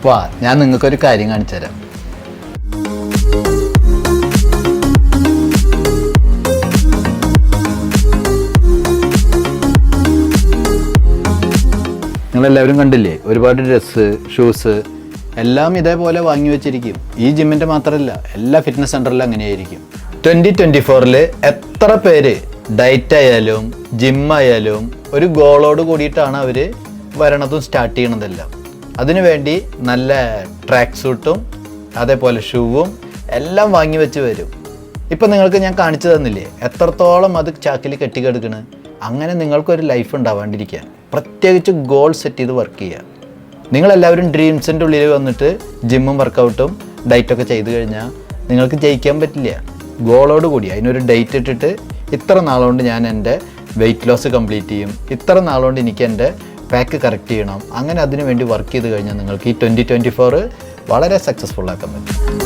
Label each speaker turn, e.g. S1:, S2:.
S1: വാ, ഞാൻ നിങ്ങൾക്കൊരു കാര്യം കാണിച്ചു തരാം. നിങ്ങളെല്ലാവരും കണ്ടില്ലേ, ഒരുപാട് ഡ്രസ്സ്, ഷൂസ് എല്ലാം ഇതേപോലെ വാങ്ങി വെച്ചിരിക്കും. ഈ ജിമ്മിൻ്റെ മാത്രമല്ല, എല്ലാ ഫിറ്റ്നസ് സെൻ്ററിലും അങ്ങനെയായിരിക്കും. 2024 എത്ര പേര് ഡയറ്റ് ആയാലും ജിമ്മായാലും ഒരു ഗോളോട് കൂടിയിട്ടാണ് അവർ വരണതും സ്റ്റാർട്ട് ചെയ്യണതെല്ലാം. അതിനുവേണ്ടി നല്ല ട്രാക്ക് സൂട്ടും അതേപോലെ ഷൂവും എല്ലാം വാങ്ങി വെച്ച് വരും. ഇപ്പം നിങ്ങൾക്ക് ഞാൻ കാണിച്ചു തന്നില്ലേ എത്രത്തോളം അത് ചാക്കിൽ കെട്ടിക്കെടുക്കണ്. അങ്ങനെ നിങ്ങൾക്കൊരു ലൈഫ് ഉണ്ടാവാണ്ടിരിക്കാൻ പ്രത്യേകിച്ച് ഗോൾ സെറ്റ് ചെയ്ത് വർക്ക് ചെയ്യുക. നിങ്ങളെല്ലാവരും ഡ്രീംസിൻ്റെ ഉള്ളിൽ വന്നിട്ട് ജിമ്മും വർക്കൗട്ടും ഡയറ്റൊക്കെ ചെയ്ത് കഴിഞ്ഞാൽ നിങ്ങൾക്ക് ജയിക്കാൻ പറ്റില്ല. ഗോളോട് കൂടി അതിനൊരു ഡേറ്റ് ഇട്ടിട്ട് ഇത്ര നാളുകൊണ്ട് ഞാൻ എൻ്റെ വെയിറ്റ് ലോസ് കംപ്ലീറ്റ് ചെയ്യും, ഇത്ര നാളുകൊണ്ട് എനിക്ക് എൻ്റെ പാക്ക് കറക്റ്റ് ചെയ്യണം. അങ്ങനെ അതിനു വേണ്ടി വർക്ക് ചെയ്ത് കഴിഞ്ഞാൽ നിങ്ങൾക്ക് ഈ 2024 വളരെ സക്സസ്ഫുൾ ആക്കാൻ പറ്റും.